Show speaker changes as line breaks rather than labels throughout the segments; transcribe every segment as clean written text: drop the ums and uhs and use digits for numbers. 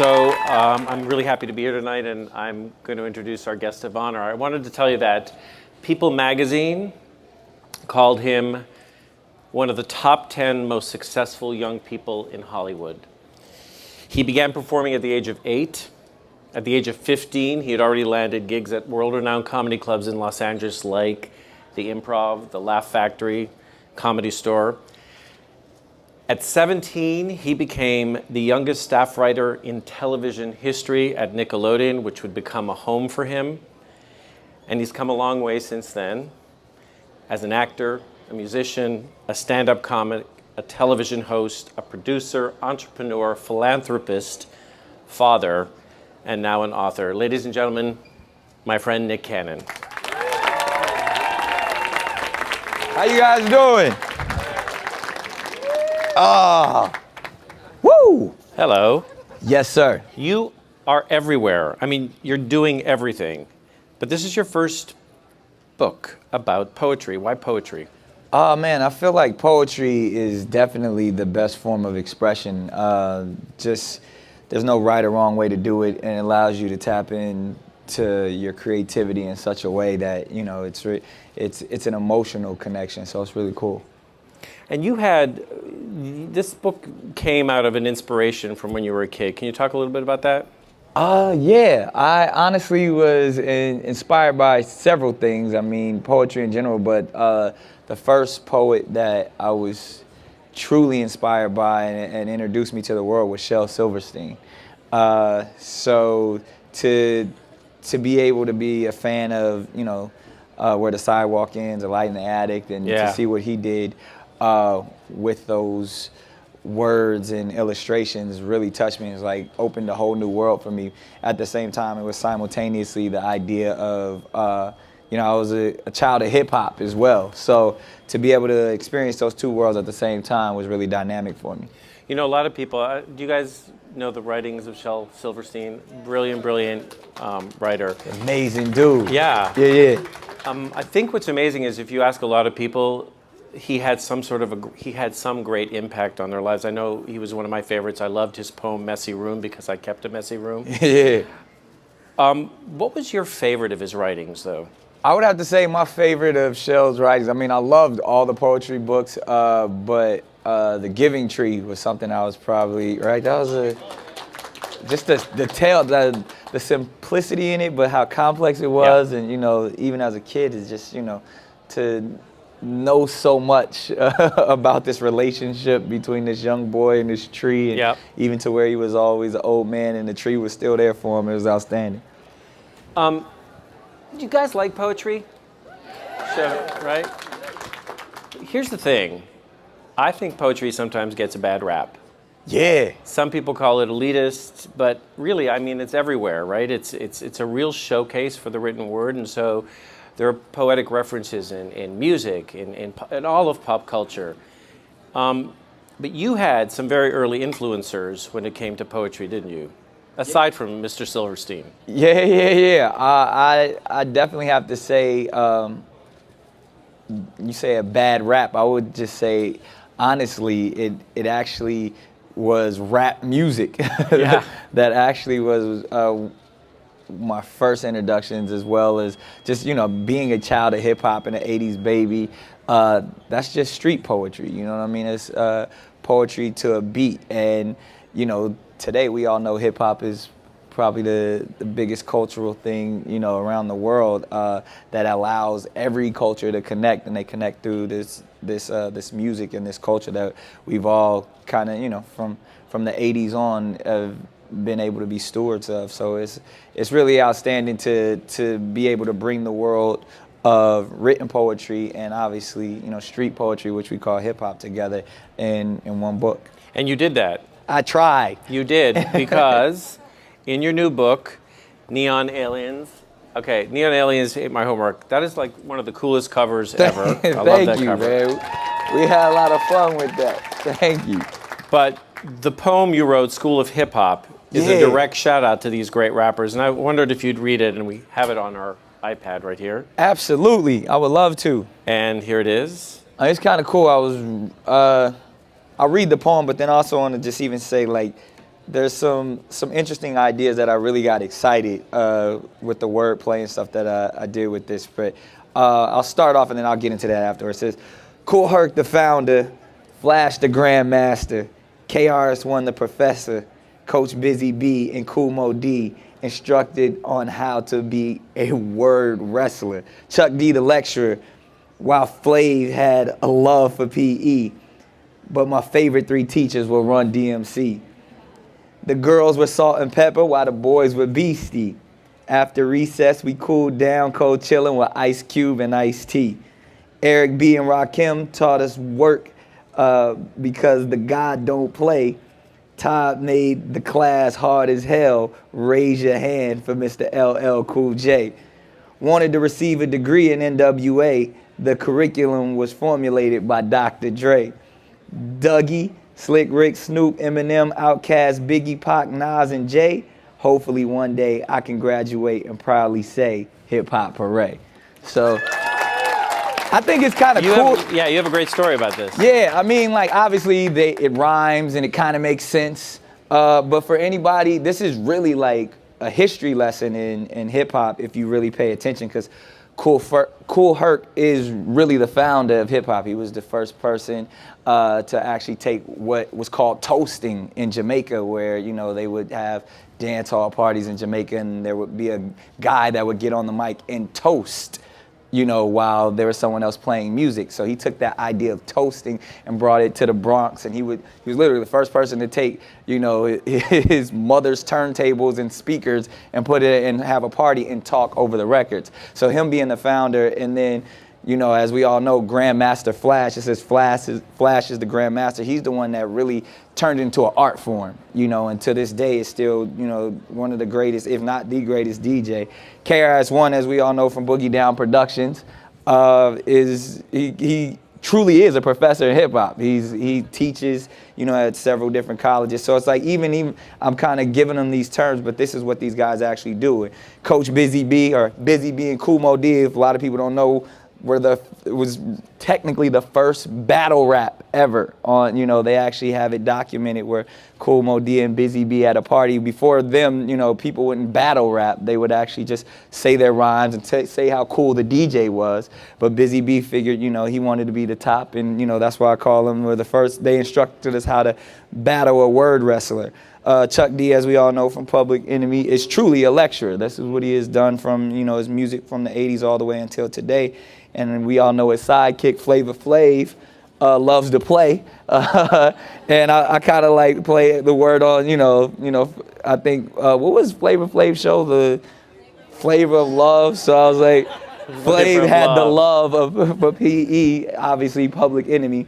I'm really happy to be here tonight, and I'm going to introduce our guest of honor. I wanted to tell you that People magazine called him one of the top 10 most successful young people in Hollywood. He began performing at the age of 8. At the age of 15, he had already landed gigs at world-renowned comedy clubs in Los Angeles like the Improv, the Laugh Factory, Comedy Store. At 17, he became the youngest staff writer in television history at Nickelodeon, which would become a home for him. And he's come a long way since then as an actor, a musician, a stand-up comic, a television host, a producer, entrepreneur, philanthropist, father, and now an author. Ladies and gentlemen, my friend Nick Cannon.
How you guys doing? Woo!
Hello.
Yes, sir.
You are everywhere. I mean, you're doing everything. But this is your first book about poetry. Why poetry?
Oh, man, I feel like poetry is definitely the best form of expression. There's no right or wrong way to do it, and it allows you to tap into your creativity in such a way that, you know, it's an emotional connection, so it's really cool.
And this book came out of an inspiration from when you were a kid. Can you talk a little bit about that?
Yeah, I honestly was inspired by several things. I mean, poetry in general, but the first poet that I was truly inspired by and introduced me to the world was Shel Silverstein. So to be able to be a fan of, you know, Where the Sidewalk Ends, A Light in the Attic, and to see what he did with those words and illustrations really touched me. It's like opened a whole new world for me. At the same time, it was simultaneously the idea of, I was a child of hip hop as well. So to be able to experience those two worlds at the same time was really dynamic for me.
You know, a lot of people, do you guys know the writings of Shel Silverstein? Brilliant writer.
Amazing dude.
Yeah.
Yeah.
I think what's amazing is if you ask a lot of people, he had some great impact on their lives. I know he was one of my favorites. I loved his poem Messy Room because I kept a messy room.
Yeah.
What was your favorite of his writings, though?
I would have to say my favorite of Shel's writings. I mean, I loved all the poetry books, but The Giving Tree was something I was probably, right? That was just the simplicity in it, but how complex it was. Yeah. And, you know, even as a kid, it's just, you know, to know so much about this relationship between this young boy and this tree, and even to where he was always an old man and the tree was still there for him. It was outstanding.
Do you guys like poetry? Sure, right? Here's the thing. I think poetry sometimes gets a bad rap.
Yeah.
Some people call it elitist, but really, I mean, it's everywhere, right? It's a real showcase for the written word, and so there are poetic references in music, in all of pop culture. But you had some very early influencers when it came to poetry, didn't you? Aside from Mr. Silverstein.
Yeah. I definitely have to say, you say a bad rap. I would just say, honestly, it actually was rap music that actually was my first introductions, as well as just, you know, being a child of hip hop and an 80s baby. That's just street poetry, you know what I mean? It's poetry to a beat. And, you know, today we all know hip hop is probably the biggest cultural thing, you know, around the world, that allows every culture to connect, and they connect through this music and this culture that we've all kind of, you know, from the 80s on been able to be stewards of. So it's really outstanding to be able to bring the world of written poetry and obviously, you know, street poetry, which we call hip hop, together in one book.
And you did that.
I tried.
You did, because in your new book, Neon Aliens. Okay, Neon Aliens ate my homework. That is like one of the coolest covers ever. I love that cover.
Man. We had a lot of fun with that. Thank you.
But the poem you wrote, School of Hip Hop, is a direct shout out to these great rappers, and I wondered if you'd read it, and we have it on our iPad right here.
Absolutely, I would love to.
And here it is.
It's kind of cool. I'll read the poem, but then also want to just even say, like, there's some interesting ideas that I really got excited with the wordplay and stuff that I did with this. But I'll start off and then I'll get into that afterwards. It says, Kool Herc the founder, Flash the grandmaster, KRS-One the professor, Coach Busy B and Kool Moe Dee instructed on how to be a word wrestler. Chuck D the lecturer, while Flav had a love for PE. But my favorite 3 teachers were Run DMC. The girls were Salt and Pepper while the boys were Beastie. After recess, we cooled down, cold chilling with Ice Cube and Ice-T. Eric B and Rakim taught us work because the God don't play. Todd made the class hard as hell. Raise your hand for Mr. LL Cool J. Wanted to receive a degree in NWA. The curriculum was formulated by Dr. Dre. Dougie, Slick Rick, Snoop, Eminem, Outkast, Biggie, Pac, Nas, and Jay. Hopefully one day I can graduate and proudly say hip hop hooray. So I think it's kind of cool.
You have a great story about this.
Yeah, I mean, like obviously it rhymes and it kind of makes sense. But for anybody, this is really like a history lesson in hip hop if you really pay attention, because Kool Herc is really the founder of hip hop. He was the first person to actually take what was called toasting in Jamaica, where they would have dance hall parties in Jamaica, and there would be a guy that would get on the mic and toast, while there was someone else playing music. So he took that idea of toasting and brought it to the Bronx, and he was literally the first person to take, his mother's turntables and speakers and put it and have a party and talk over the records. So him being the founder, and then, as we all know, Grandmaster Flash, it says Flash is the Grandmaster. He's the one that really turned into an art form, and to this day is still, one of the greatest, if not the greatest DJ. KRS-One, as we all know from Boogie Down Productions, he truly is a professor in hip hop. He teaches, at several different colleges. So it's like even I'm kind of giving them these terms, but this is what these guys actually do. Coach Busy B, or Busy B and Kool Moe Dee, if a lot of people don't know, it was technically the first battle rap ever on, they actually have it documented where Kool Moe Dee and Busy B at a party. Before them, people wouldn't battle rap. They would actually just say their rhymes and say how cool the DJ was. But Busy B figured, he wanted to be the top, and, that's why I call them the first. They instructed us how to battle a word wrestler. Chuck D, as we all know from Public Enemy, is truly a lecturer. This is what he has done from, his music from the 80s all the way until today. And we all know his sidekick, Flavor Flav, loves to play. And I kind of like play the word on, I think, what was Flavor Flav's show? The Flavor of Love. So I was like, Flav had the love for PE, obviously Public Enemy.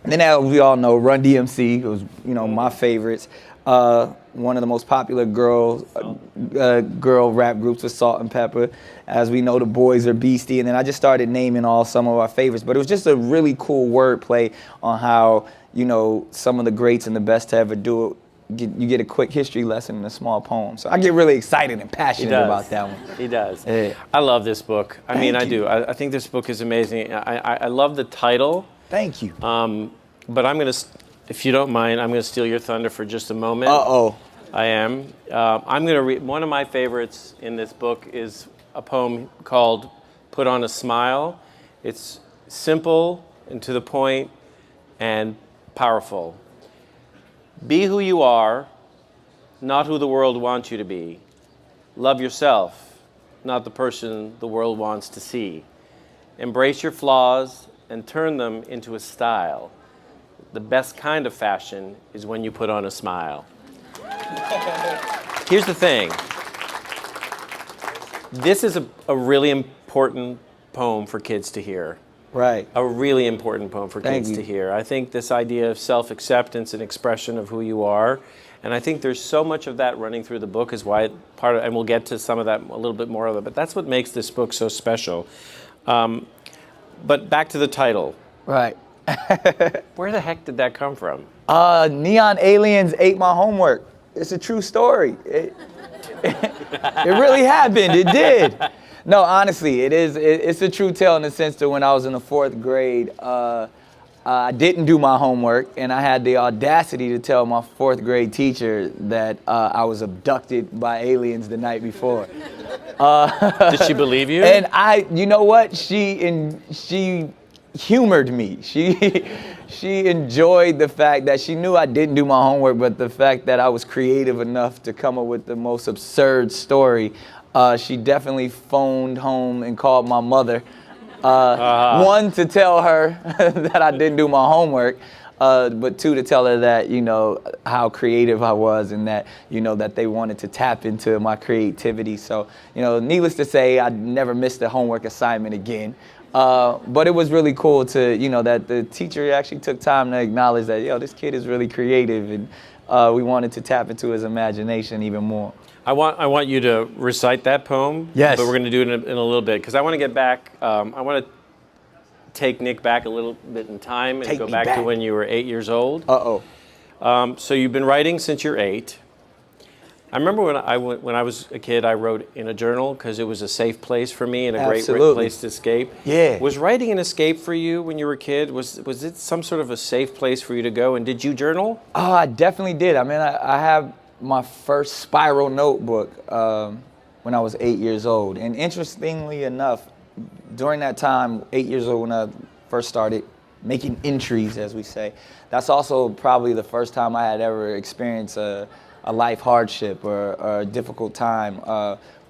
And then as we all know, Run DMC was, my favorites. One of the most popular girl rap groups was Salt and Pepper. As we know, the boys are Beastie. And then I just started naming some of our favorites. But it was just a really cool wordplay on how, some of the greats and the best to ever do it. You get a quick history lesson in a small poem. So I get really excited and passionate about that one.
He does.
Yeah.
I love this book. I
Thank you.
do. I think this book is amazing. I love the title.
Thank you.
But I'm going to, if you don't mind, I'm going to steal your thunder for just a moment.
Uh-oh.
I am. I'm going to read, one of my favorites in this book is a poem called Put on a Smile. It's simple and to the point and powerful. Be who you are, not who the world wants you to be. Love yourself, not the person the world wants to see. Embrace your flaws and turn them into a style. The best kind of fashion is when you put on a smile. Here's the thing. This is a really important poem for kids to hear.
Right.
A really important poem for kids to hear. I think this idea of self-acceptance and expression of who you are, and I think there's so much of that running through the book is why and we'll get to some of that, a little bit more of it, but that's what makes this book so special. But back to the title.
Right.
Where the heck did that come from?
Neon aliens ate my homework. It's a true story. It really happened. It did. No, honestly, it's a true tale in the sense that when I was in the 4th grade, I didn't do my homework, and I had the audacity to tell my 4th grade teacher that I was abducted by aliens the night before.
Did she believe you?
And you know what? She humored me. She enjoyed the fact that she knew I didn't do my homework, but the fact that I was creative enough to come up with the most absurd story. She definitely phoned home and called my mother. One, to tell her that I didn't do my homework, but 2, to tell her that, how creative I was, and that, that they wanted to tap into my creativity. So, needless to say, I never missed a homework assignment again. But it was really cool to, that the teacher actually took time to acknowledge that, this kid is really creative, and we wanted to tap into his imagination even more.
I want you to recite that poem.
Yes.
But we're going to do it in a little bit, because I want to get back. I want to take Nick back a little bit in time and go back to when you were 8 years old. So you've been writing since you're 8. I remember when I was a kid, I wrote in a journal because it was a safe place for me and a great place to escape.
Yeah.
Was writing an escape for you when you were a kid? Was it some sort of a safe place for you to go? And did you journal?
Oh, I definitely did. I mean, I have my first spiral notebook when I was 8 years old. And interestingly enough, during that time, 8 years old, when I first started making entries, as we say, that's also probably the first time I had ever experienced a life hardship or a difficult time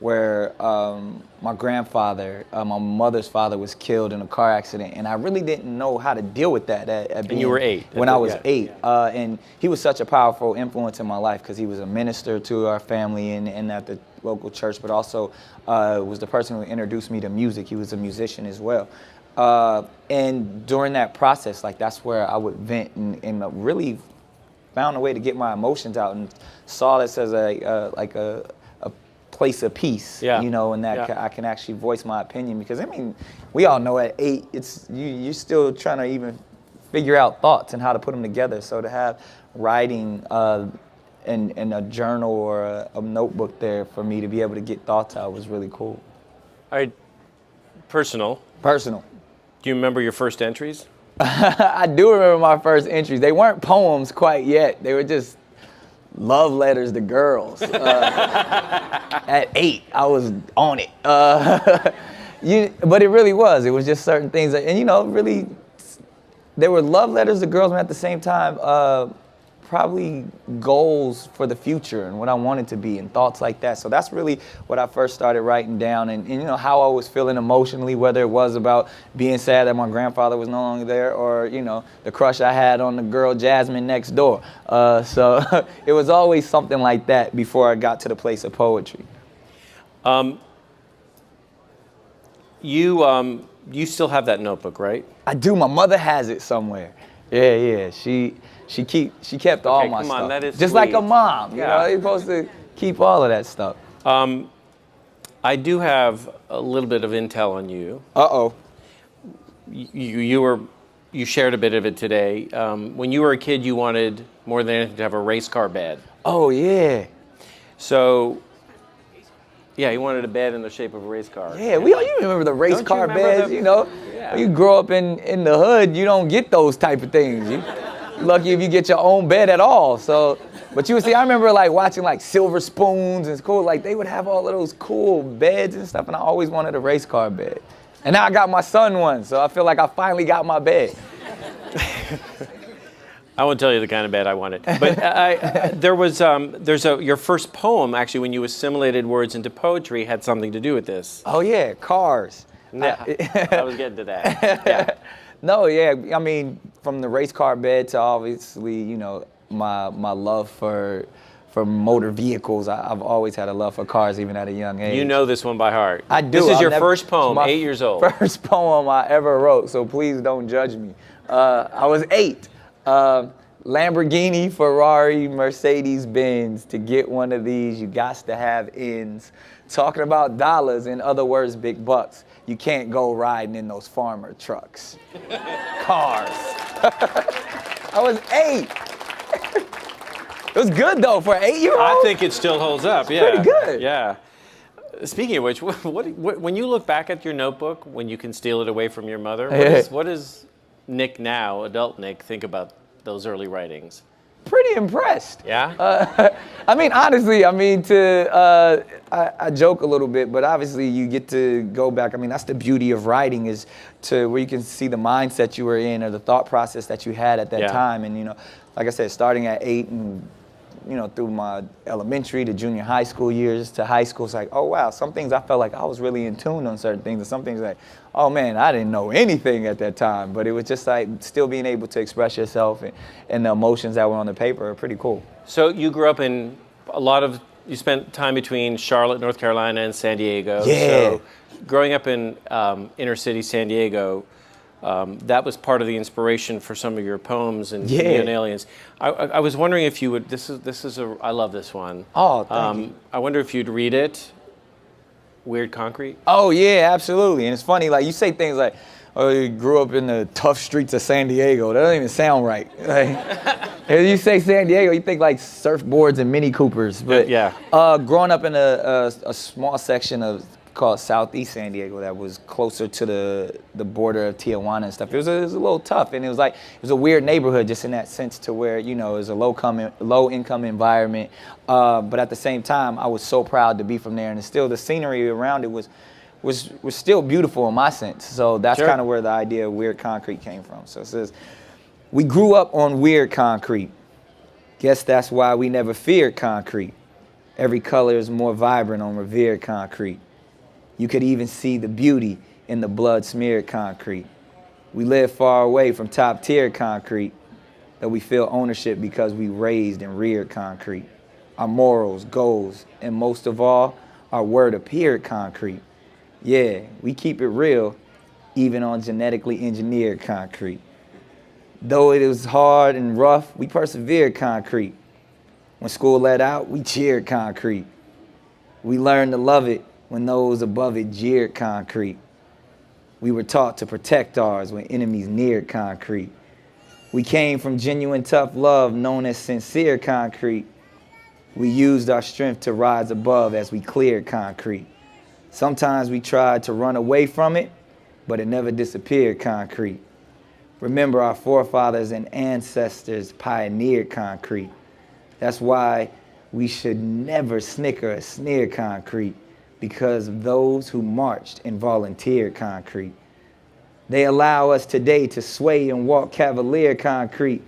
where my grandfather, my mother's father, was killed in a car accident, and I really didn't know how to deal with that.
And you were 8?
When I was 8. And he was such a powerful influence in my life because he was a minister to our family and at the local church, but also was the person who introduced me to music. He was a musician as well. And during that process, that's where I would vent and really found a way to get my emotions out, and saw this as a place of peace, and that I can actually voice my opinion, because we all know at 8 you're still trying to even figure out thoughts and how to put them together. So to have writing in a journal or a notebook there for me to be able to get thoughts out was really cool.
All right, personal. Do you remember your first entries?
I do remember my first entries. They weren't poems quite yet. They were just love letters to girls. At 8, I was on it. But it really was. It was just certain things. Really, they were love letters to girls, but at the same time, probably goals for the future and what I wanted to be and thoughts like that. So that's really what I first started writing down, and how I was feeling emotionally, whether it was about being sad that my grandfather was no longer there, or the crush I had on the girl Jasmine next door. So it was always something like that before I got to the place of poetry.
You still have that notebook, right?
I do. My mother has it somewhere. Yeah. She kept all my
come
stuff.
On, that is
just
sweet.
Like a mom, you're supposed to keep all of that stuff.
I do have a little bit of intel on you. You shared a bit of it today. When you were a kid, you wanted more than anything to have a race car bed.
Oh yeah.
So, yeah, he wanted a bed in the shape of a race car.
Yeah, you remember the race car beds,
Yeah.
When you grow up in the hood, you don't get those type of things. You're lucky if you get your own bed at all. So, but you would see, I remember watching Silver Spoons, and it's cool. They would have all of those cool beds and stuff, and I always wanted a race car bed. And now I got my son one, so I feel like I finally got my bed.
I won't tell you the kind of bed I wanted, but your first poem, actually, when you assimilated words into poetry, had something to do with this.
Oh yeah, cars.
Yeah, I was getting to that. Yeah.
No, yeah, from the race car bed to obviously, my love for motor vehicles. I've always had a love for cars, even at a young age.
You know this one by heart.
I do.
This is your first poem, 8 years old.
First poem I ever wrote, so please don't judge me. I was 8. Lamborghini, Ferrari, Mercedes-Benz. To get one of these, you got to have ends. Talking about dollars, in other words, big bucks. You can't go riding in those farmer trucks. Cars. I was 8. It was good though for an 8-year-old.
I think it still holds up. Yeah.
Pretty good.
Yeah. Speaking of which, what when you look back at your notebook, when you can steal it away from your mother, what is Nick now, adult Nick, think about those early writings?
Pretty impressed.
Yeah?
I mean, honestly, I joke a little bit, but obviously you get to go back. I mean, that's the beauty of writing, is to where you can see the mindset you were in or the thought process that you had at that
Yeah.
time. And, like I said, starting at 8 and, through my elementary to junior high school years to high school, it's like, oh, wow, some things I felt like I was really in tune on certain things. And some things like, oh, man, I didn't know anything at that time. But it was just like still being able to express yourself and the emotions that were on the paper are pretty cool.
So you grew up in you spent time between Charlotte, North Carolina, and San Diego.
Yeah.
So growing up in inner city San Diego, that was part of the inspiration for some of your poems and
Yeah.
Neon Aliens. I was wondering if you would. I love this one.
Oh, thank you.
I wonder if you'd read it. Weird Concrete.
Oh, yeah, absolutely. And it's funny, like, you say things like, oh, you grew up in the tough streets of San Diego. That doesn't even sound right. Like, if you say San Diego, you think like surfboards and Mini Coopers. But
Yeah.
Growing up in a small section called Southeast San Diego that was closer to the border of Tijuana and stuff, it was a little tough. And it was a weird neighborhood just in that sense, to where, it was a low income environment. But at the same time, I was so proud to be from there. And still the scenery around it was still beautiful in my sense. So that's
Sure.
kind of where the idea of Weird Concrete came from. So it says, we grew up on weird concrete. Guess that's why we never feared concrete. Every color is more vibrant on revered concrete. You could even see the beauty in the blood-smeared concrete. We live far away from top-tier concrete, that we feel ownership because we raised and reared concrete. Our morals, goals, and most of all, our word appeared concrete. Yeah, we keep it real, even on genetically engineered concrete. Though it was hard and rough, we persevered concrete. When school let out, we cheered concrete. We learned to love it when those above it jeered concrete. We were taught to protect ours when enemies neared concrete. We came from genuine tough love known as sincere concrete. We used our strength to rise above as we cleared concrete. Sometimes we tried to run away from it, but it never disappeared concrete. Remember, our forefathers and ancestors pioneered concrete. That's why we should never snicker or sneer concrete, because of those who marched and volunteered concrete. They allow us today to sway and walk cavalier concrete.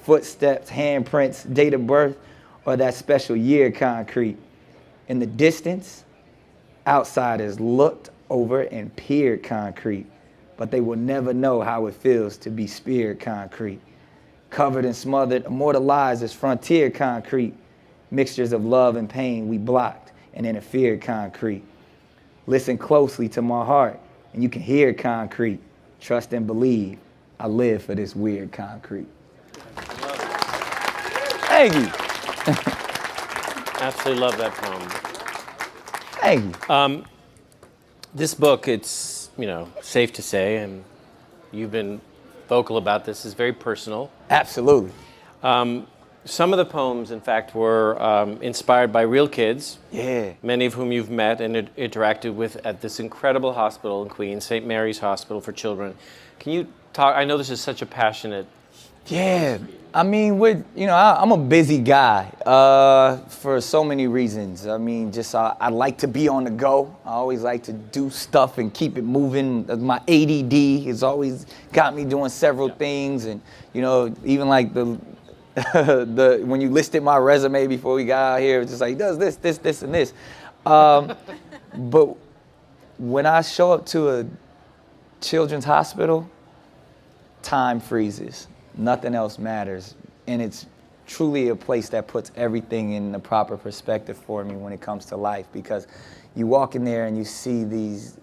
Footsteps, handprints, date of birth, or that special year concrete. In the distance, outsiders looked over and peered concrete, but they will never know how it feels to be speared concrete. Covered and smothered, immortalized as frontier concrete. Mixtures of love and pain we blocked and interfered concrete. Listen closely to my heart and you can hear concrete. Trust and believe, I live for this weird concrete. Thank you.
Absolutely love that poem.
Thank you.
This book, it's safe to say, and you've been vocal about this, is very personal.
Absolutely.
Some of the poems, in fact, were inspired by real kids.
Yeah.
Many of whom you've met and interacted with at this incredible hospital in Queens, St. Mary's Hospital for Children. Can you talk? I know this is such a passionate.
Yeah, I mean, I'm a busy guy for so many reasons. I mean, I like to be on the go. I always like to do stuff and keep it moving. My ADD has always got me doing several things, and even like the when you listed my resume before we got out here, it's just like, he does this, and this. But when I show up to a children's hospital, time freezes. Nothing else matters. And it's truly a place that puts everything in the proper perspective for me when it comes to life, because you walk in there and you see these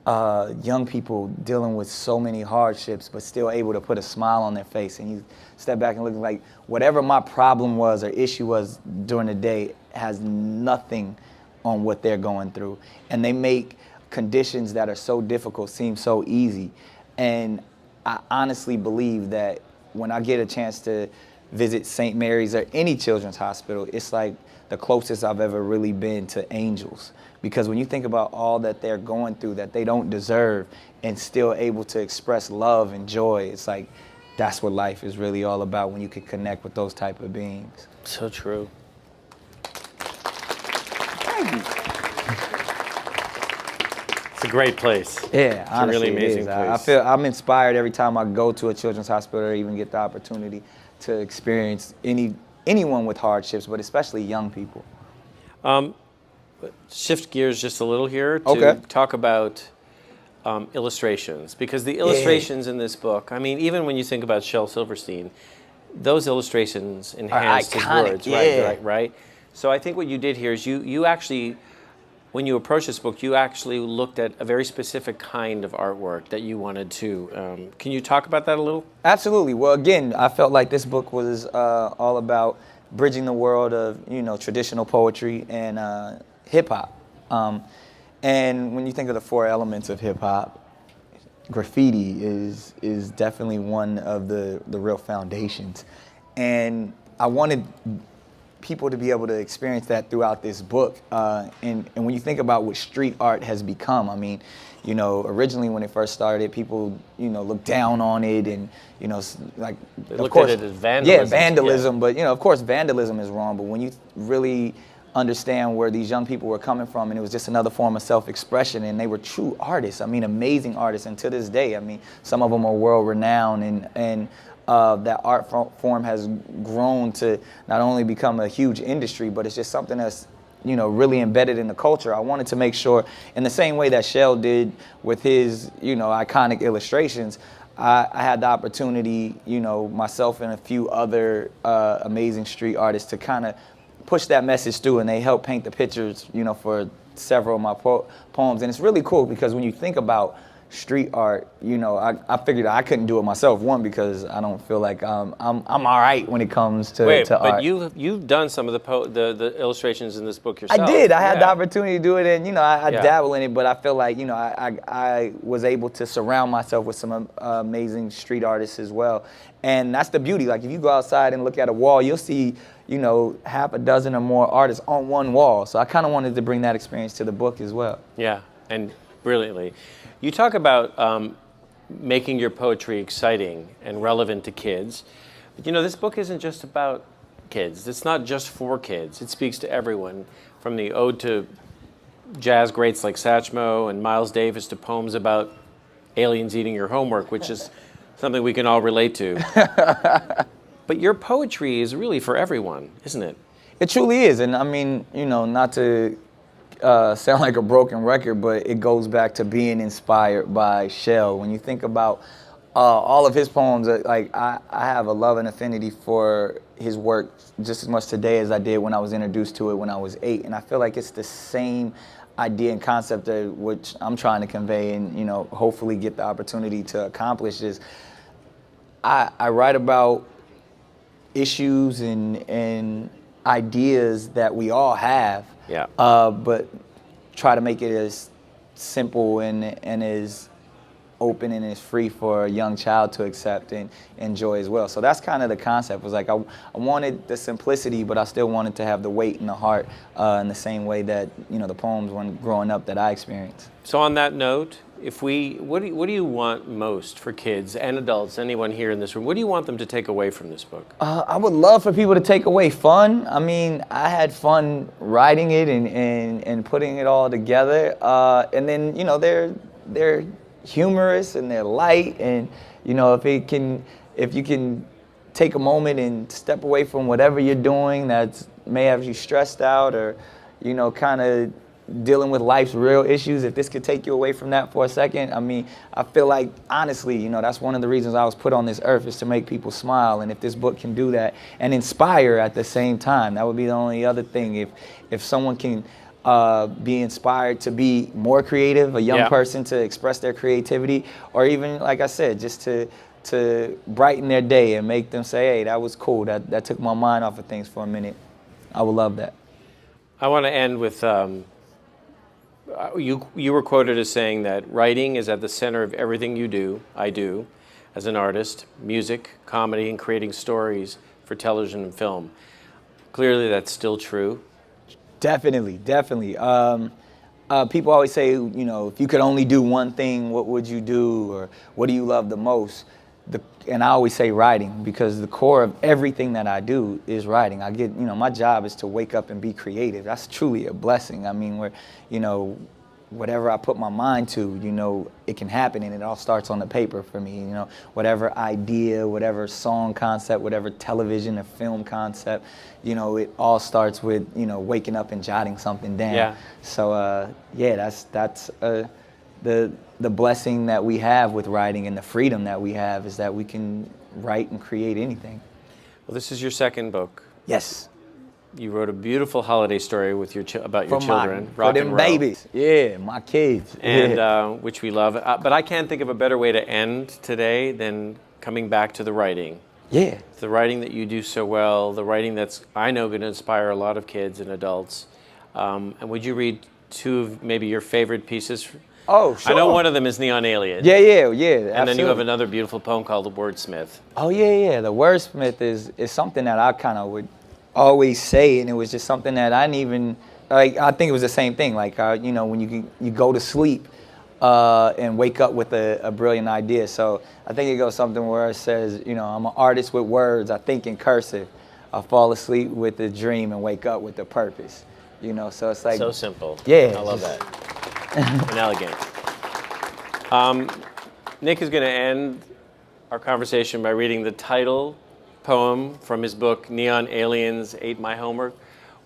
young people dealing with so many hardships, but still able to put a smile on their face. And you step back and look like whatever my problem was or issue was during the day has nothing on what they're going through. And they make conditions that are so difficult seem so easy. And I honestly believe that when I get a chance to visit St. Mary's or any children's hospital, it's like the closest I've ever really been to angels. Because when you think about all that they're going through that they don't deserve and still able to express love and joy, it's like that's what life is really all about when you can connect with those type of beings.
So true.
Thank you.
It's a great place.
Yeah,
it's
honestly,
a really amazing
it is.
place.
I feel I'm inspired every time I go to a children's hospital or even get the opportunity to experience anyone with hardships, but especially young people.
Shift gears just a little here to
Okay.
talk about illustrations, because the illustrations in this book, I mean, even when you think about Shel Silverstein, those illustrations enhanced his
iconic,
words,
yeah.
right. So I think what you did here is you actually, when you approached this book, you actually looked at a very specific kind of artwork that you wanted to. Can you talk about that a little?
Absolutely. Well, again, I felt like this book was all about bridging the world of traditional poetry and hip hop. And when you think of the four elements of hip hop, graffiti is definitely one of the real foundations. And I wanted people to be able to experience that throughout this book. And when you think about what street art has become, I mean, originally when it first started, people, looked down on it and, like,
They
of
looked
course,
at it as vandalism.
yeah, vandalism.
Yeah.
But, of course, vandalism is wrong. But when you really understand where these young people were coming from, and it was just another form of self-expression, and they were true artists. I mean, amazing artists. And to this day, I mean, some of them are world-renowned, and that art form has grown to not only become a huge industry, but it's just something that's really embedded in the culture. I wanted to make sure, in the same way that Shel did with his iconic illustrations, I had the opportunity, myself and a few other amazing street artists to kind of push that message through, and they helped paint the pictures for several of my poems. And it's really cool because when you think about street art, I figured I couldn't do it myself. One, because I don't feel like I'm all right when it comes to
Wait,
to
but
art.
you've done some of the illustrations in this book yourself.
I did. I had the
Yeah.
opportunity to do it, and I
Yeah.
dabble in it. But I feel like I was able to surround myself with some amazing street artists as well, and that's the beauty. Like if you go outside and look at a wall, you'll see half a dozen or more artists on one wall. So I kind of wanted to bring that experience to the book as well.
Yeah, and brilliantly. You talk about making your poetry exciting and relevant to kids. But this book isn't just about kids. It's not just for kids. It speaks to everyone, from the ode to jazz greats like Satchmo and Miles Davis to poems about aliens eating your homework, which is something we can all relate to. But your poetry is really for everyone, isn't it?
It truly is, and I mean, not to sound like a broken record, but it goes back to being inspired by Shel. When you think about all of his poems, like I have a love and affinity for his work just as much today as I did when I was introduced to it when I was 8, and I feel like it's the same idea and concept of which I'm trying to convey and hopefully get the opportunity to accomplish is I write about issues and ideas that we all have,
Yeah.
but try to make it as simple and as open and as free for a young child to accept and enjoy as well. So that's kind of the concept. Was like I wanted the simplicity, but I still wanted to have the weight and the heart in the same way that the poems when growing up that I experienced.
So on that note, what do you want most for kids and adults, anyone here in this room? What do you want them to take away from this book?
I would love for people to take away fun. I mean, I had fun writing it and putting it all together. And then they're humorous and they're light, and if you can take a moment and step away from whatever you're doing that may have you stressed out or kind of dealing with life's real issues, if this could take you away from that for a second, I mean, I feel like, honestly, that's one of the reasons I was put on this earth, is to make people smile. And if this book can do that and inspire at the same time, that would be the only other thing. If someone can be inspired to be more creative, a young person to express their creativity, or even, like I said, just to brighten their day and make them say, hey, that was cool, that took my mind off of things for a minute, I would love that.
I want to end with, you were quoted as saying that writing is at the center of everything I do, as an artist. Music, comedy, and creating stories for television and film. Clearly, that's still true.
Definitely. People always say, if you could only do one thing, what would you do? Or what do you love the most? And I always say writing, because the core of everything that I do is writing. My job is to wake up and be creative. That's truly a blessing. I mean, whatever I put my mind to, it can happen, and it all starts on the paper for me. Whatever idea, whatever song concept, whatever television or film concept, it all starts with, waking up and jotting something down.
Yeah.
So, that's the blessing that we have with writing, and the freedom that we have is that we can write and create anything.
Well, this is your second book.
Yes.
You wrote a beautiful holiday story with about your children,
for them babies. Yeah, my kids.
And which we love. But I can't think of a better way to end today than coming back to the writing.
Yeah.
The writing that you do so well, the writing that's, I know, going to inspire a lot of kids and adults. And would you read two of maybe your favorite pieces?
Oh, sure.
I know one of them is Neon Alien.
Yeah,
And then you have another beautiful poem called The Wordsmith.
Oh, yeah. The Wordsmith is something that I kind of would always say, and it was just something that I didn't even, I think it was the same thing. When you go to sleep and wake up with a brilliant idea. So I think it goes something where it says, I'm an artist with words, I think in cursive. I fall asleep with a dream and wake up with a purpose. So it's like...
So simple.
Yeah.
I love that. And elegant. Nick is going to end our conversation by reading the title poem from his book, Neon Aliens Ate My Homework,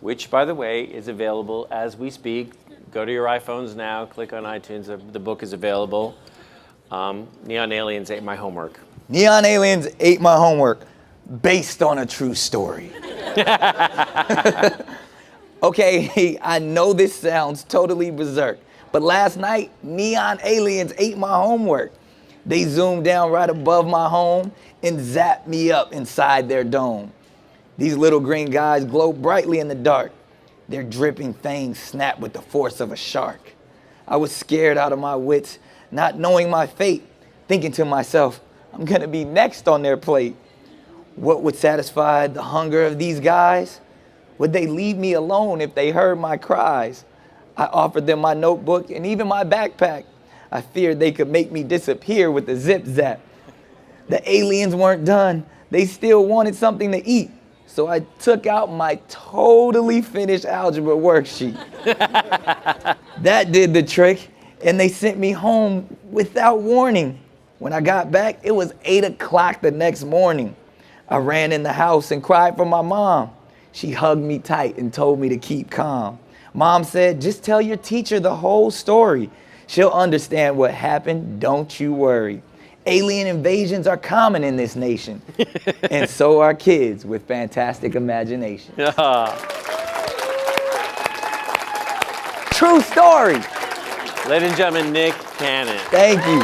which, by the way, is available as we speak. Go to your iPhones now, click on iTunes, the book is available. Neon Aliens Ate My Homework.
Neon Aliens Ate My Homework, based on a true story. Okay, I know this sounds totally berserk, but last night, neon aliens ate my homework. They zoomed down right above my home and zapped me up inside their dome. These little green guys glow brightly in the dark. Their dripping fangs snap with the force of a shark. I was scared out of my wits, not knowing my fate, thinking to myself, I'm gonna be next on their plate. What would satisfy the hunger of these guys? Would they leave me alone if they heard my cries? I offered them my notebook and even my backpack. I feared they could make me disappear with the zip zap. The aliens weren't done. They still wanted something to eat. So I took out my totally finished algebra worksheet. That did the trick, and they sent me home without warning. When I got back, it was 8 o'clock the next morning. I ran in the house and cried for my mom. She hugged me tight and told me to keep calm. Mom said, just tell your teacher the whole story. She'll understand what happened, don't you worry. Alien invasions are common in this nation. And so are kids with fantastic imagination. True story.
Ladies and gentlemen, Nick Cannon.
Thank you.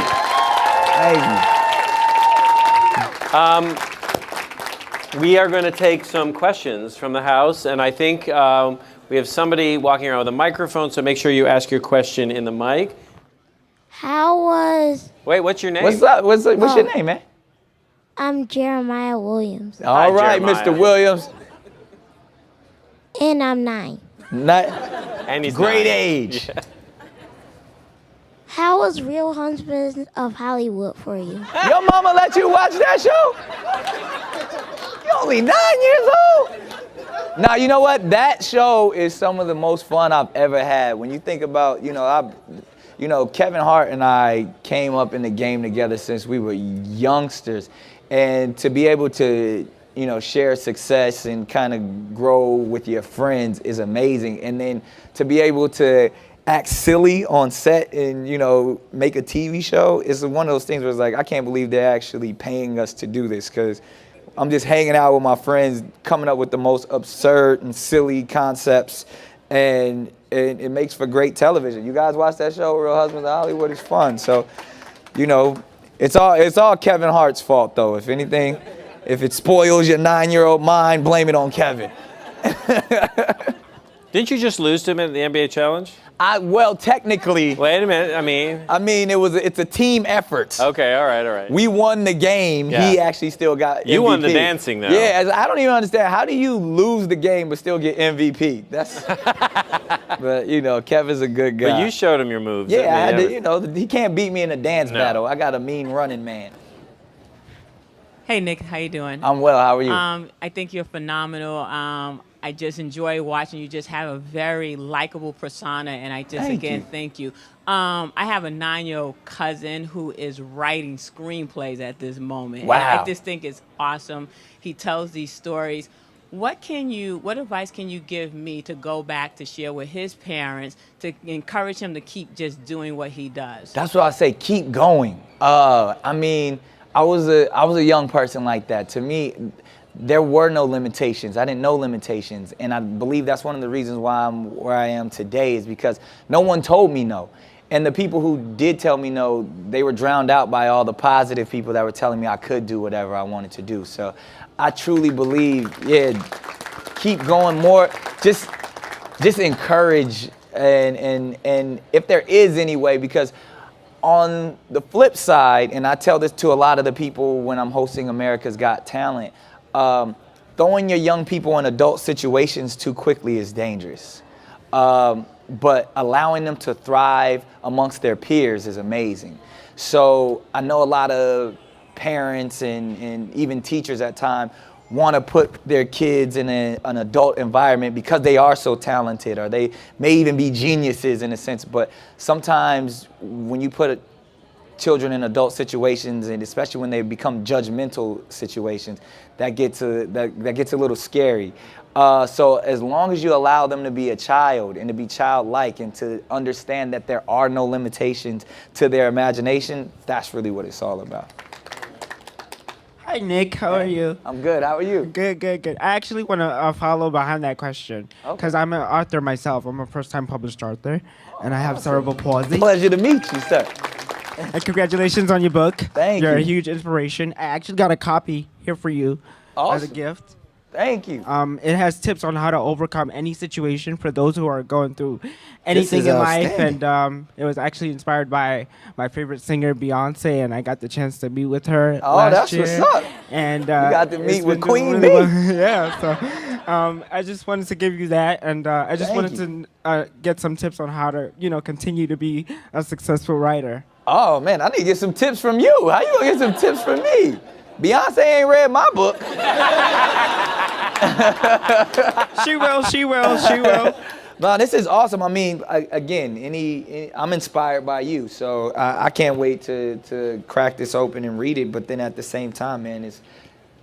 We are going to take some questions from the house, and I think we have somebody walking around with a microphone, so make sure you ask your question in the mic.
Wait,
what's your name?
What's up? What's your name, man?
I'm Jeremiah Williams.
All right,
Jeremiah.
Mr. Williams.
And I'm 9.
And he's
Great
9.
age.
Yeah.
How was Real Husbands of Hollywood for you?
Your mama let you watch that show? You're only 9 years old. Now, you know what? That show is some of the most fun I've ever had. When you think about, Kevin Hart and I came up in the game together since we were youngsters. And to be able to, share success and kind of grow with your friends is amazing. And then to be able to act silly on set and, make a TV show is one of those things where it's like, I can't believe they're actually paying us to do this, because I'm just hanging out with my friends, coming up with the most absurd and silly concepts, and it makes for great television. You guys watch that show, Real Husbands of Hollywood? It's fun. So, it's all Kevin Hart's fault, though. If anything, if it spoils your 9-year-old mind, blame it on Kevin.
Didn't you just lose to him at the NBA Challenge?
Well, technically,
Wait a minute.
I mean, it's a team effort.
Okay, all right.
We won the game.
Yeah.
He actually still got
You
MVP.
won the dancing, though.
Yeah, I don't even understand. How do you lose the game but still get MVP? But, Kevin's a good guy.
But you showed him your moves.
Yeah,
I
I
mean,
had to, he can't beat me in a dance battle. I got a mean running man.
Hey, Nick, how you doing?
I'm well. How are you?
I think you're phenomenal. I just enjoy watching you. Just have a very likable persona, and I just thank you. I have a 9-year-old cousin who is writing screenplays at this moment.
Wow.
And I just think it's awesome. He tells these stories. What advice can you give me to go back to share with his parents to encourage him to keep just doing what he does?
That's what I say. Keep going. I mean, I was a young person like that. To me, there were no limitations. I didn't know limitations, and I believe that's one of the reasons why I'm where I am today is because no one told me no. And the people who did tell me no, they were drowned out by all the positive people that were telling me I could do whatever I wanted to do. So I truly believe, keep going more. Just encourage and if there is any way, because on the flip side, and I tell this to a lot of the people when I'm hosting America's Got Talent, throwing your young people in adult situations too quickly is dangerous. But allowing them to thrive amongst their peers is amazing. So I know a lot of parents and even teachers at times want to put their kids in an adult environment because they are so talented, or they may even be geniuses in a sense. But sometimes when you put children in adult situations, and especially when they become judgmental situations, that gets a little scary. So as long as you allow them to be a child and to be childlike and to understand that there are no limitations to their imagination, that's really what it's all about.
Hi, Nick. How are you?
I'm good. How are you?
Good. I actually want to follow behind that question because I'm an author myself. I'm a first-time published author, and I have cerebral palsy.
Pleasure to meet you, sir.
And congratulations on your book.
Thank you.
You're a huge inspiration. I actually got a copy here for you as a gift.
Thank you.
It has tips on how to overcome any situation for those who are going through anything in life. And it was actually inspired by my favorite singer, Beyonce, and I got the chance to meet with her last year.
That's what's up.
And
you got to meet
it's
with
been
Queen
doing
Bee.
well. Yeah, so I just wanted to give you that, and I just
Thank
wanted to get some tips on how to, continue to be a successful writer.
Oh, man, I need to get some tips from you. How you going to get some tips from me? Beyonce ain't read my book.
She will.
No, this is awesome. I mean, again, I'm inspired by you, so I can't wait to crack this open and read it. But then at the same time, man, it's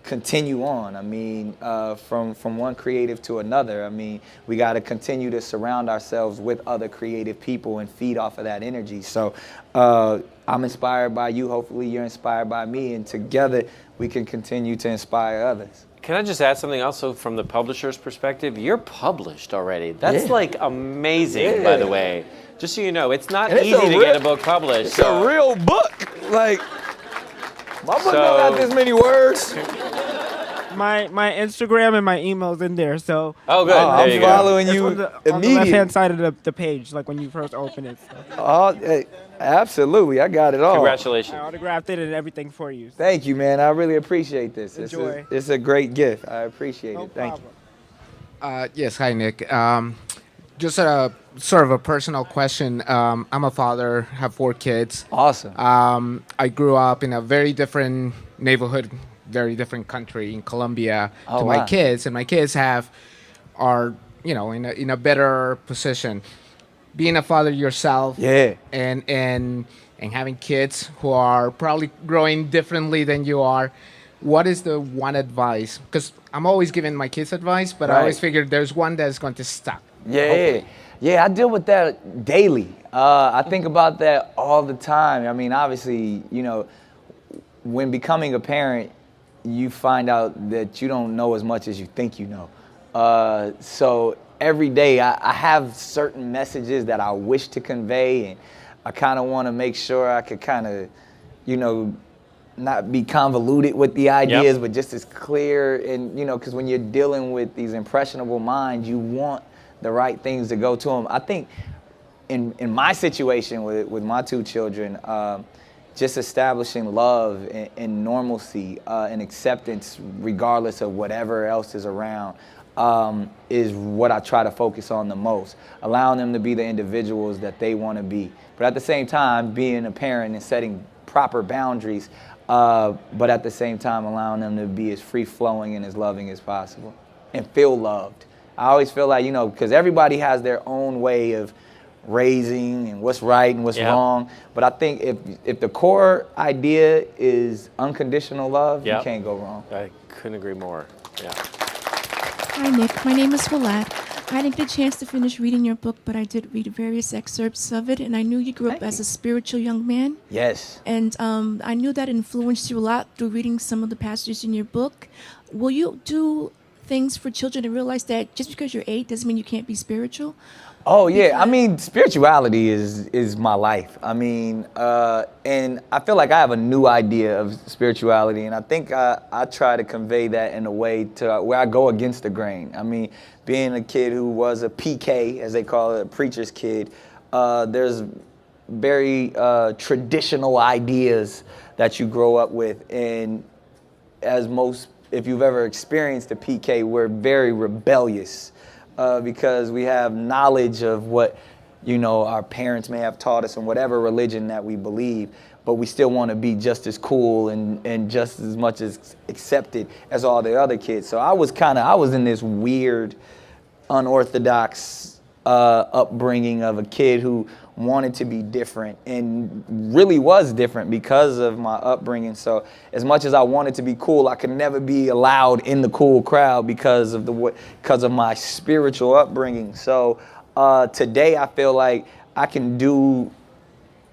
continue on. I mean, from one creative to another. I mean, we got to continue to surround ourselves with other creative people and feed off of that energy. So I'm inspired by you. Hopefully, you're inspired by me, and together we can continue to inspire others.
Can I just add something also from the publisher's perspective? You're published already. That's like amazing, by the way. Just so you know, it's not easy to get a book published.
It's a real book. Like, my book don't got this many words.
My Instagram and my email's in there, so.
Oh, good.
I'm
there you
following
It's
you
on the
immediately.
left-hand side of the page, like when you first open it. So.
Oh, absolutely. I got it all.
Congratulations.
I autographed it and everything for you. So.
Thank you, man. I really appreciate this.
Enjoy.
It's a great gift. I appreciate
No
it. Thank you.
problem.
Yes, hi, Nick. Just a sort of a personal question. I'm a father, have 4 kids.
Awesome.
I grew up in a very different neighborhood, very different country in Colombia to my
wow.
kids, and my kids are in a better position. Being a father yourself,
Yeah.
and having kids who are probably growing differently than you are, what is the one advice? Because I'm always giving my kids advice, but I always
Right.
figure there's one that's going to stuck.
Yeah.
hopefully.
Yeah, I deal with that daily. I think about that all the time. I mean, obviously, when becoming a parent, you find out that you don't know as much as you think you know. So every day I have certain messages that I wish to convey, and I kind of want to make sure I could kind of, not be convoluted with the ideas, but just as clear. And, because when you're dealing with these impressionable minds, you want the right things to go to them. I think in my situation with my two children, just establishing love and normalcy and acceptance regardless of whatever else is around is what I try to focus on the most. Allowing them to be the individuals that they want to be. But at the same time, being a parent and setting proper boundaries, but at the same time allowing them to be as free-flowing and as loving as possible and feel loved. I always feel like, because everybody has their own way of raising and what's right and what's wrong. But I think if the core idea is unconditional love, you can't go wrong.
I couldn't agree more. Yeah.
Hi, Nick. My name is Willette. I didn't get a chance to finish reading your book, but I did read various excerpts of it, and I knew you grew up as a spiritual young man.
Yes.
And I knew that influenced you a lot through reading some of the passages in your book. Will you do things for children to realize that just because you're 8 doesn't mean you can't be spiritual?
Oh, yeah. I mean, spirituality is my life. I mean, and I feel like I have a new idea of spirituality, and I think I try to convey that in a way to where I go against the grain. I mean, being a kid who was a PK, as they call it, a preacher's kid, there's very traditional ideas that you grow up with, and if you've ever experienced a PK, we're very rebellious. Because we have knowledge of what, our parents may have taught us in whatever religion that we believe, but we still want to be just as cool and just as much as accepted as all the other kids. So I was in this weird, unorthodox upbringing of a kid who wanted to be different and really was different because of my upbringing. So as much as I wanted to be cool, I could never be allowed in the cool crowd because of my spiritual upbringing. So today I feel like I can do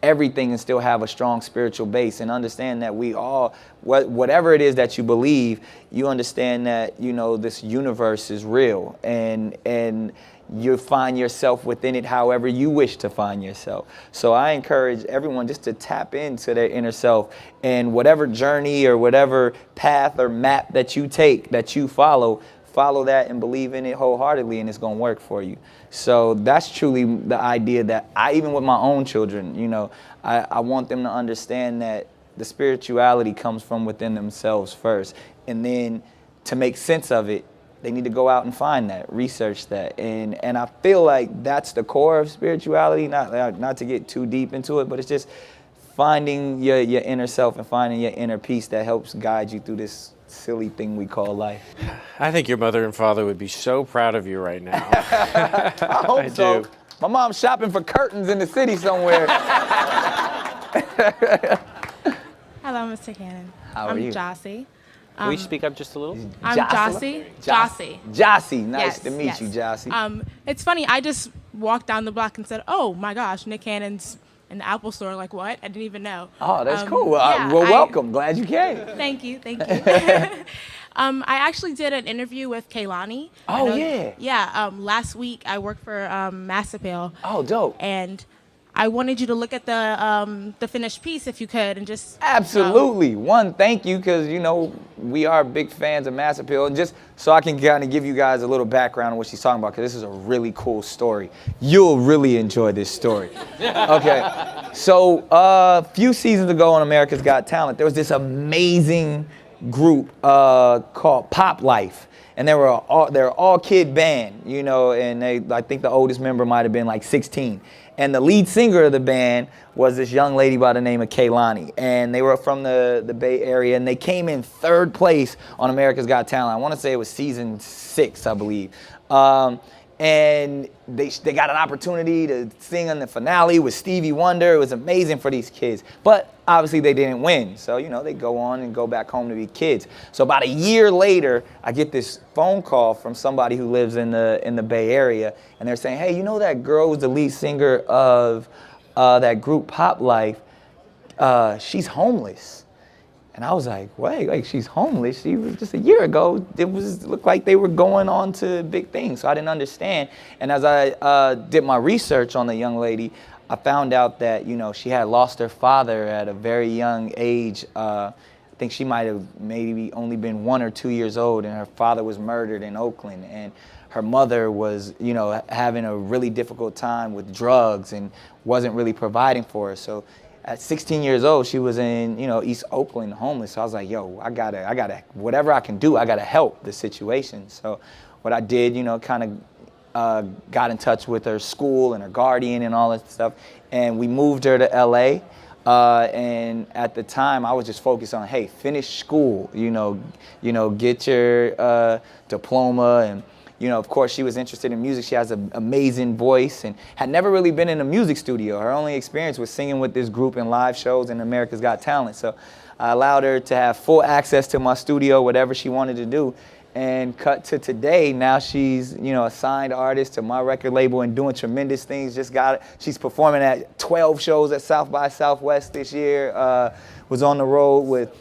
everything and still have a strong spiritual base and understand that we all, whatever it is that you believe, you understand that, this universe is real and you find yourself within it however you wish to find yourself. So I encourage everyone just to tap into their inner self, and whatever journey or whatever path or map that you take, that you follow that and believe in it wholeheartedly, and it's going to work for you. So that's truly the idea that even with my own children, I want them to understand that the spirituality comes from within themselves first, and then to make sense of it, they need to go out and find that, research that, and I feel like that's the core of spirituality. Not to get too deep into it, but it's just finding your inner self and finding your inner peace that helps guide you through this silly thing we call life.
I think your mother and father would be so proud of you right now.
I hope so.
do.
My mom's shopping for curtains in the city somewhere.
Hello, Mr. Cannon.
How are you?
I'm Jossie.
Can we speak up just a little?
I'm
Jocelyn?
Jossie.
Jossie, nice
Yes,
to meet
yes.
you, Jossie.
It's funny, I just walked down the block and said, oh my gosh, Nick Cannon's in the Apple store. Like, what? I didn't even know.
Oh, that's cool.
yeah,
Welcome. Glad you came.
Thank you. I actually did an interview with Kaylani.
Oh, yeah.
Yeah, last week I worked for Mass Appeal.
Oh, dope.
And I wanted you to look at the finished piece if you could and just...
Absolutely. One, thank you, because, we are big fans of Mass Appeal. And just so I can kind of give you guys a little background on what she's talking about, because this is a really cool story. You'll really enjoy this story. Okay. So a few seasons ago on America's Got Talent, there was this amazing group called Pop Life. And they're an all-kid band, and I think the oldest member might have been like 16. And the lead singer of the band was this young lady by the name of Kaylani. And they were from the Bay Area, and they came in 3rd place on America's Got Talent. I want to say it was season 6, I believe. And they got an opportunity to sing on the finale with Stevie Wonder. It was amazing for these kids. But obviously they didn't win. So, they go on and go back home to be kids. So about a year later, I get this phone call from somebody who lives in the Bay Area. And they're saying, hey, that girl who's the lead singer of that group Pop Life, she's homeless. And I was like, wait, like she's homeless? She was just a year ago. It looked like they were going on to big things. So I didn't understand. And as I did my research on the young lady, I found out that, she had lost her father at a very young age. I think she might have maybe only been 1 or 2 years old, and her father was murdered in Oakland. And her mother was, you know, having a really difficult time with drugs and wasn't really providing for her. So at 16 years old, she was in, you know, East Oakland homeless. So I was like, yo, I gotta, whatever I can do, I gotta help the situation. So what I did, you know, kind of got in touch with her school and her guardian and all that stuff. And we moved her to LA. And at the time, I was just focused on, hey, finish school, you know, get your diploma. And, you know, of course, she was interested in music. She has an amazing voice and had never really been in a music studio. Her only experience was singing with this group in live shows and America's Got Talent. So I allowed her to have full access to my studio, whatever she wanted to do. And cut to today, now she's, you know, a signed artist to my record label and doing tremendous things. She's performing at 12 shows at South by Southwest this year. Was on the road with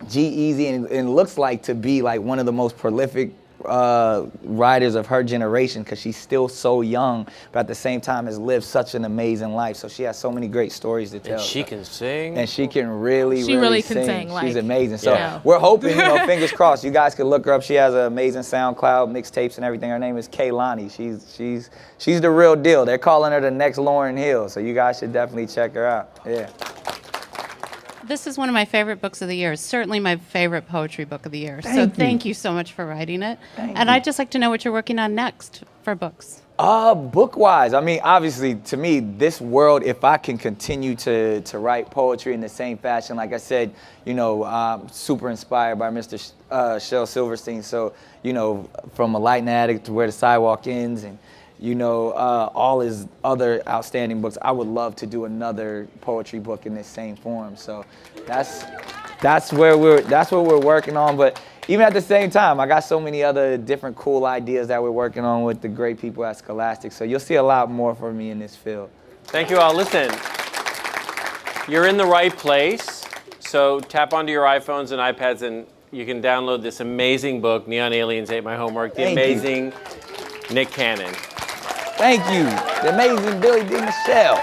G-Eazy and looks like to be like one of the most prolific writers of her generation, because she's still so young, but at the same time has lived such an amazing life. So she has so many great stories to tell.
And she can sing.
And she can really
can sing.
She's amazing. So
Yeah.
we're hoping, you know, fingers crossed, you guys can look her up. She has an amazing SoundCloud, mixtapes and everything. Her name is Kehlani. She's the real deal. They're calling her the next Lauryn Hill. So you guys should definitely check her out. Yeah.
This is one of my favorite books of the year. Certainly my favorite poetry book of the year. Thank you so much for writing it. And I'd just like to know what you're working on next for books.
Book-wise, I mean, obviously, to me, this world, if I can continue to write poetry in the same fashion, like I said, you know, I'm super inspired by Mr. Shel Silverstein. So, you know, from A Light and Attic to Where the Sidewalk Ends, and you know, all his other outstanding books. I would love to do another poetry book in this same form. So that's what we're working on. But even at the same time, I got so many other different cool ideas that we're working on with the great people at Scholastic. So you'll see a lot more from me in this field.
Thank you all. Listen, you're in the right place. So tap onto your iPhones and iPads and you can download this amazing book, Neon Aliens Ate My Homework, the amazing Nick Cannon.
Thank you. The amazing Billy D. Michelle.